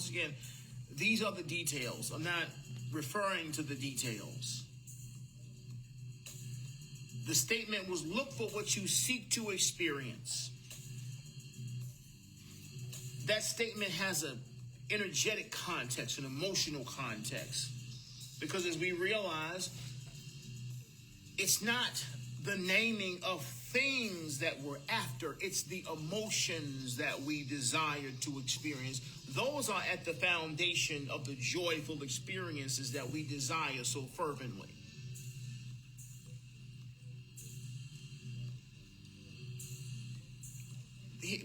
once again, these are the details. I'm not referring to the details. The statement was, look for what you seek to experience. That statement has an energetic context, an emotional context. Because as we realize, it's not the naming of things that we're after, it's the emotions that we desire to experience. Those are at the foundation of the joyful experiences that we desire so fervently.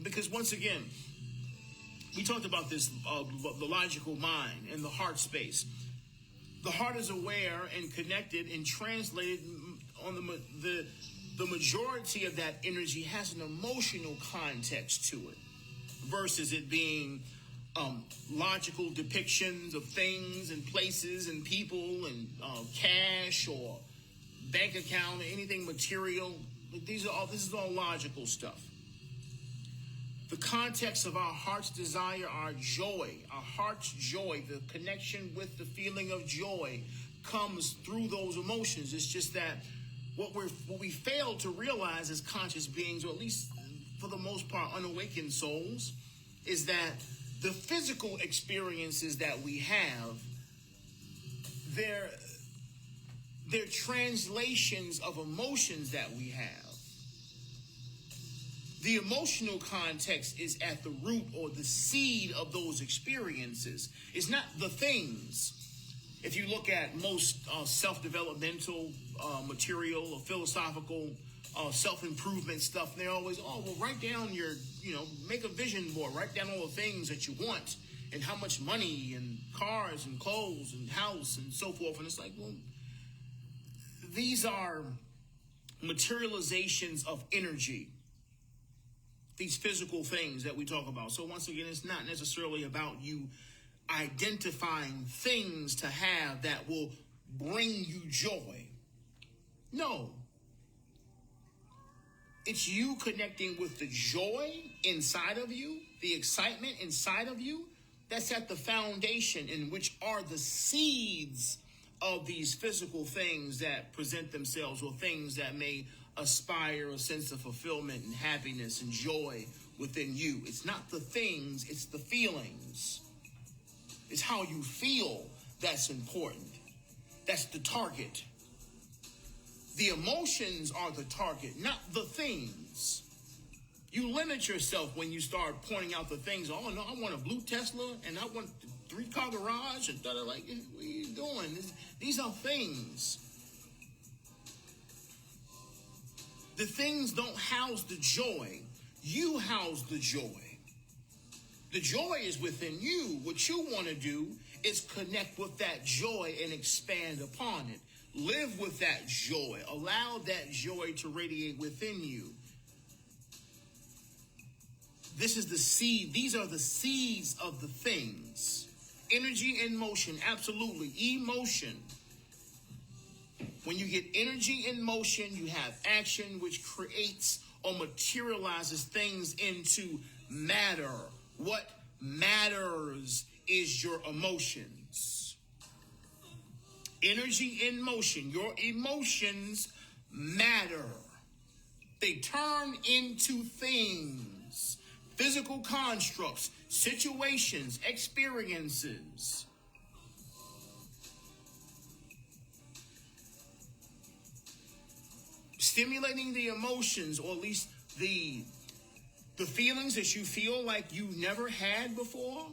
Because once again, we talked about this, the logical mind and the heart space. The heart is aware and connected and translated on the majority of that energy has an emotional context to it versus it being logical depictions of things and places and people and cash or bank account or anything material. This is all logical stuff. The context of our heart's desire, our joy, our heart's joy, the connection with the feeling of joy comes through those emotions. It's just that what we fail to realize as conscious beings, or at least for the most part unawakened souls, is that the physical experiences that we have, they're translations of emotions that we have. The emotional context is at the root or the seed of those experiences. It's not the things. If you look at most self-developmental material or philosophical self-improvement stuff, they're always, write down make a vision board, write down all the things that you want and how much money and cars and clothes and house and so forth. And it's like, well, these are materializations of energy. These physical things that we talk about. So once again, it's not necessarily about you identifying things to have that will bring you joy. No. It's you connecting with the joy inside of you, the excitement inside of you. That's at the foundation in which are the seeds of these physical things that present themselves, or things that may aspire a sense of fulfillment and happiness and joy within you. It's not the things, it's the feelings. It's how you feel that's important. That's the target. The emotions are the target, not the things. You limit yourself when you start pointing out the things. Oh, no, I want a blue Tesla and I want a 3-car garage and like, what are you doing? These are things. The things don't house the joy. You house the joy. The joy is within you. What you want to do is connect with that joy and expand upon it. Live with that joy. Allow that joy to radiate within you. This is the seed. These are the seeds of the things. Energy in motion, absolutely. Emotion. When you get energy in motion, you have action, which creates or materializes things into matter. What matters is your emotions. Energy in motion. Your emotions matter. They turn into things. Physical constructs, situations, experiences. Stimulating the emotions, or at least the feelings that you feel like you never had before,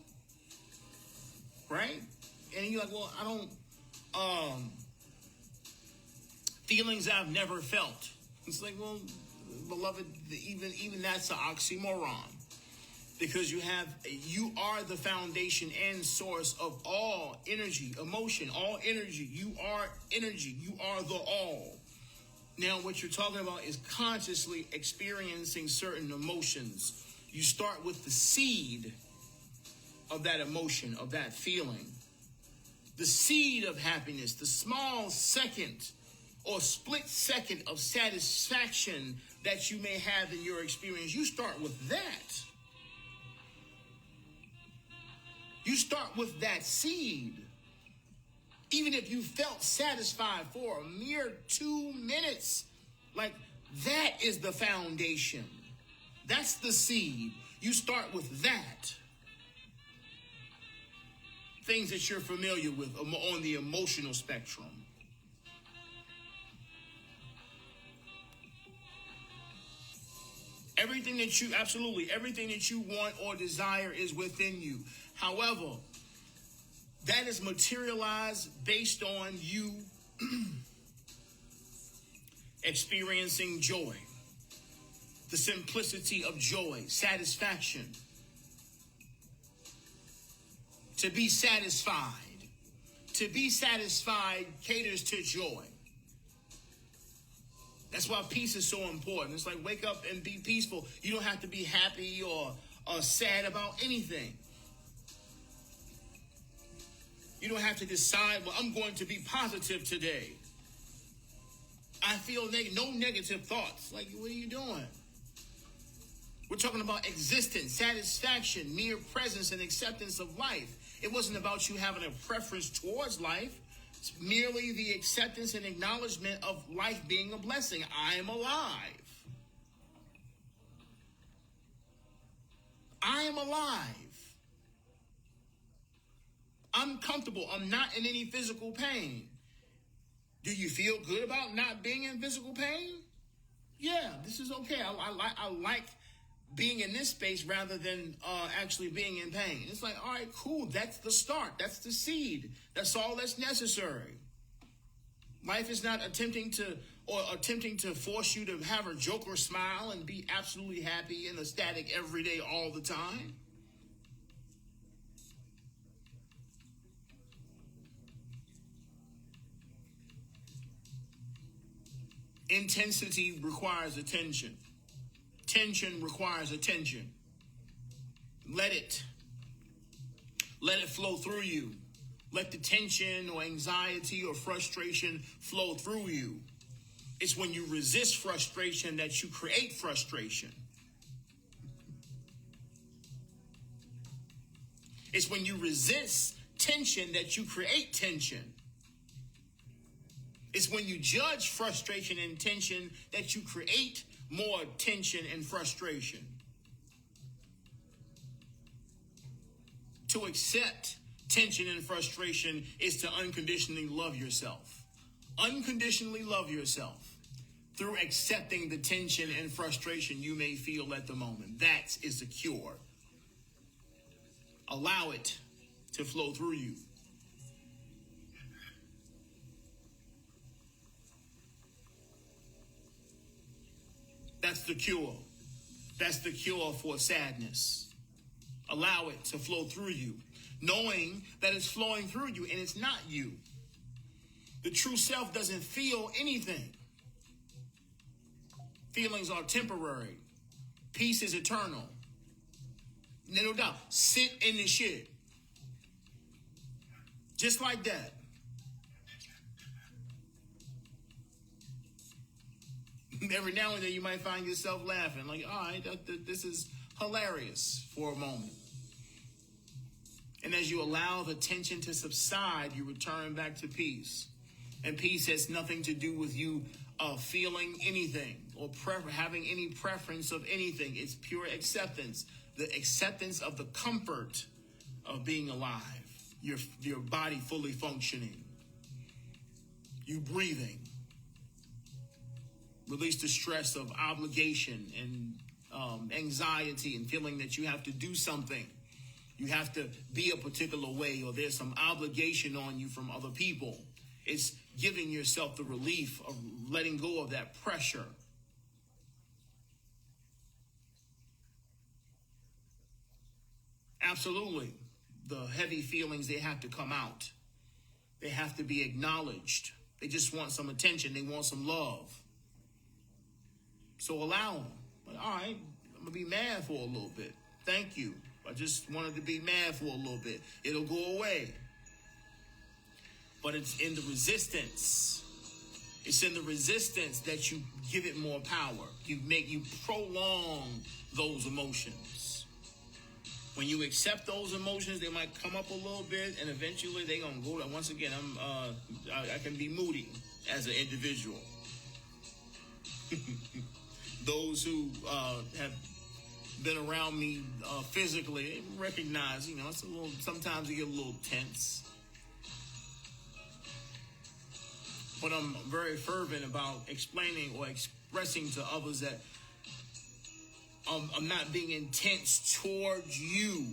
right? And you're like, well, I don't, feelings I've never felt. It's like, well, beloved, even that's an oxymoron. Because you are the foundation and source of all energy, emotion, all energy. You are energy. You are the all. Now, what you're talking about is consciously experiencing certain emotions. You start with the seed of that emotion, of that feeling. The seed of happiness, the small second or split second of satisfaction that you may have in your experience. You start with that. You start with that seed. Even if you felt satisfied for a mere 2 minutes, like that is the foundation. That's the seed. You start with that. Things that you're familiar with on the emotional spectrum. Everything that you want or desire is within you. However, that is materialized based on you experiencing joy, the simplicity of joy, satisfaction. To be satisfied caters to joy. That's why peace is so important. It's like wake up and be peaceful. You don't have to be happy or sad about anything. You don't have to decide, well, I'm going to be positive today. I feel no negative thoughts. Like, what are you doing? We're talking about existence, satisfaction, mere presence, and acceptance of life. It wasn't about you having a preference towards life. It's merely the acceptance and acknowledgement of life being a blessing. I am alive. I am alive. I'm comfortable. I'm not in any physical pain. Do you feel good about not being in physical pain? Yeah, this is okay. I like being in this space rather than actually being in pain. It's like, all right, cool. That's the start. That's the seed. That's all that's necessary. Life is not attempting to force you to have a joke or smile and be absolutely happy and ecstatic every day all the time. Intensity requires attention. Tension requires attention. Let it flow through you. Let the tension or anxiety or frustration flow through you. It's when you resist frustration that you create frustration. It's when you resist tension that you create tension. It's when you judge frustration and tension that you create more tension and frustration. To accept tension and frustration is to unconditionally love yourself. Unconditionally love yourself through accepting the tension and frustration you may feel at the moment. That is the cure. Allow it to flow through you. That's the cure. That's the cure for sadness. Allow it to flow through you, knowing that it's flowing through you and it's not you. The true self doesn't feel anything. Feelings are temporary. Peace is eternal. No doubt. Sit in the shit. Just like that. Every now and then you might find yourself laughing. Like, all right, this is hilarious for a moment. And as you allow the tension to subside, you return back to peace. And peace has nothing to do with you feeling anything or having any preference of anything. It's pure acceptance. The acceptance of the comfort of being alive. Your body fully functioning. You breathing. Release the stress of obligation and anxiety and feeling that you have to do something. You have to be a particular way or there's some obligation on you from other people. It's giving yourself the relief of letting go of that pressure. Absolutely. The heavy feelings, they have to come out. They have to be acknowledged. They just want some attention. They want some love. So allow them. Like, all right, I'm going to be mad for a little bit. Thank you. I just wanted to be mad for a little bit. It'll go away. But it's in the resistance. It's in the resistance that you give it more power. You prolong those emotions. When you accept those emotions, they might come up a little bit, and eventually they're gonna go. Once again, I can be moody as an individual. Those who have been around me physically recognize, it's a little. Sometimes you get a little tense, but I'm very fervent about explaining or expressing to others that I'm not being intense towards you.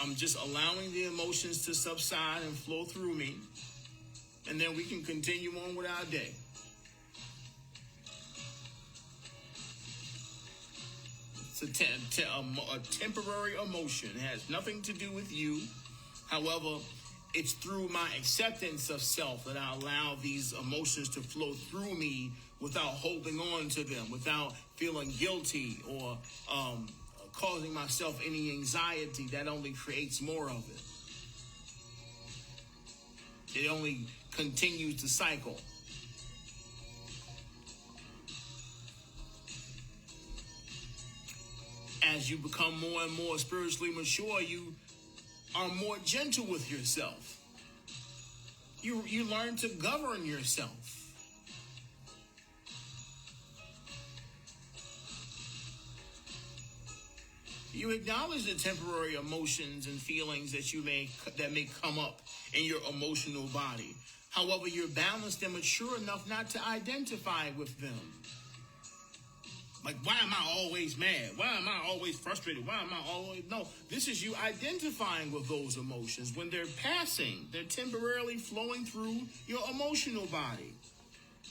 I'm just allowing the emotions to subside and flow through me, and then we can continue on with our day. It's a temporary emotion. It has nothing to do with you. However, it's through my acceptance of self that I allow these emotions to flow through me without holding on to them, without feeling guilty or causing myself any anxiety. That only creates more of it. It only continues to cycle. As you become more and more spiritually mature, you are more gentle with yourself. You learn to govern yourself. You acknowledge the temporary emotions and feelings that may come up in your emotional body. However, you're balanced and mature enough not to identify with them. Like, why am I always mad? Why am I always frustrated? Why am I always... No, this is you identifying with those emotions. When they're passing, they're temporarily flowing through your emotional body.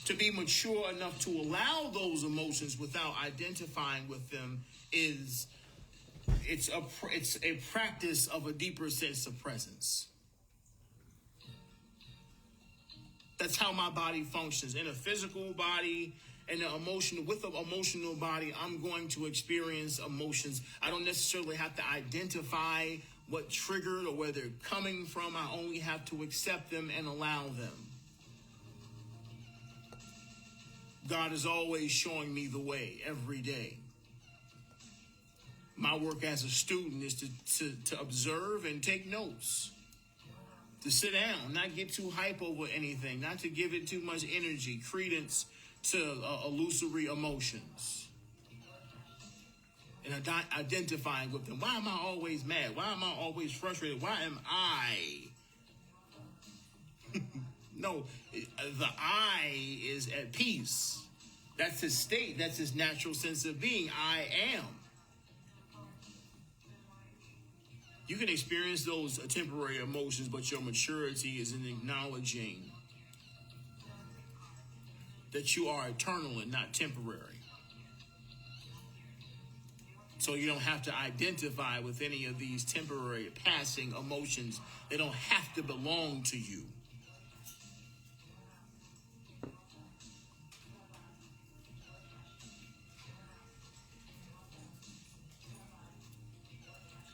To be mature enough to allow those emotions without identifying with them it's a practice of a deeper sense of presence. That's how my body functions. In a physical body and an emotional body, I'm going to experience emotions. I don't necessarily have to identify what triggered or where they're coming from. I only have to accept them and allow them. God is always showing me the way every day. My work as a student is to observe and take notes. To sit down, not get too hype over anything, not to give it too much energy, credence to illusory emotions. And identifying with them. Why am I always mad? Why am I always frustrated? Why am I? No, the I is at peace. That's his state. That's his natural sense of being. I am. You can experience those temporary emotions, but your maturity is in acknowledging that you are eternal and not temporary. So you don't have to identify with any of these temporary passing emotions. They don't have to belong to you.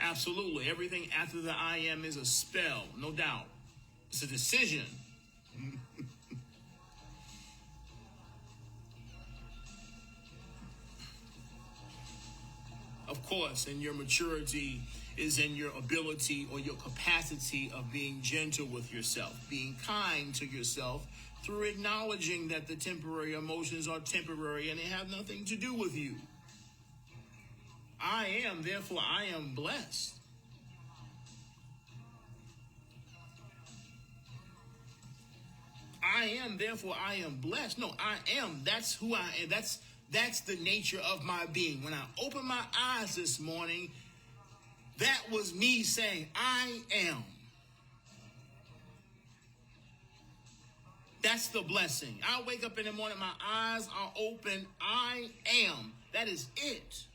Absolutely. Everything after the I am is a spell, no doubt. It's a decision. Of course, and your maturity is in your ability or your capacity of being gentle with yourself, being kind to yourself through acknowledging that the temporary emotions are temporary and they have nothing to do with you. I am, therefore I am blessed. I am, therefore I am blessed. No, I am. That's who I am. That's the nature of my being. When I opened my eyes this morning, that was me saying, I am. That's the blessing. I wake up in the morning, my eyes are open. I am. That is it.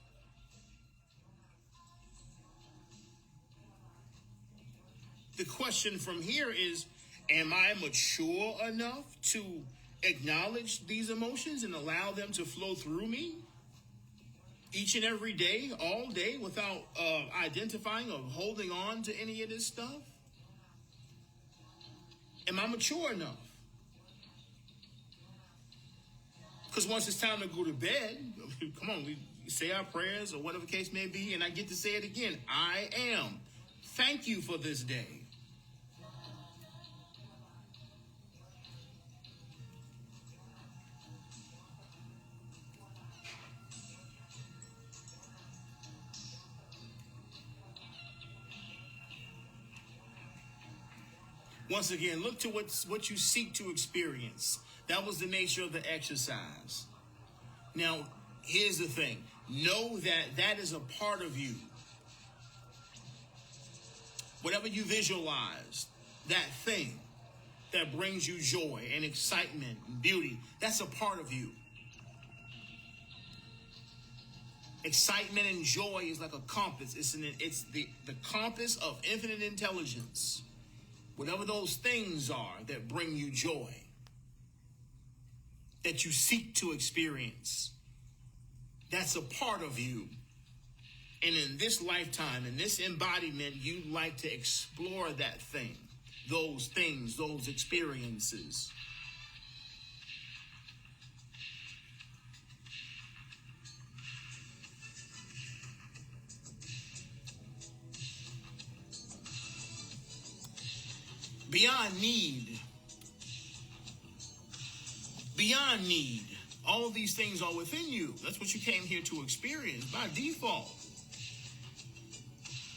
The question from here is, am I mature enough to acknowledge these emotions and allow them to flow through me each and every day, all day, without identifying or holding on to any of this stuff? Am I mature enough? Because once it's time to go to bed, come on, say our prayers or whatever the case may be, and I get to say it again. I am. Thank you for this day. Once again, look to what you seek to experience. That was the nature of the exercise. Now, here's the thing. Know that that is a part of you. Whatever you visualize, that thing that brings you joy and excitement and beauty, that's a part of you. Excitement and joy is like a compass. It's the compass of infinite intelligence. Whatever those things are that bring you joy, that you seek to experience, that's a part of you. And in this lifetime, in this embodiment, you'd like to explore that thing, those things, those experiences. Beyond need. Beyond need. All of these things are within you. That's what you came here to experience by default.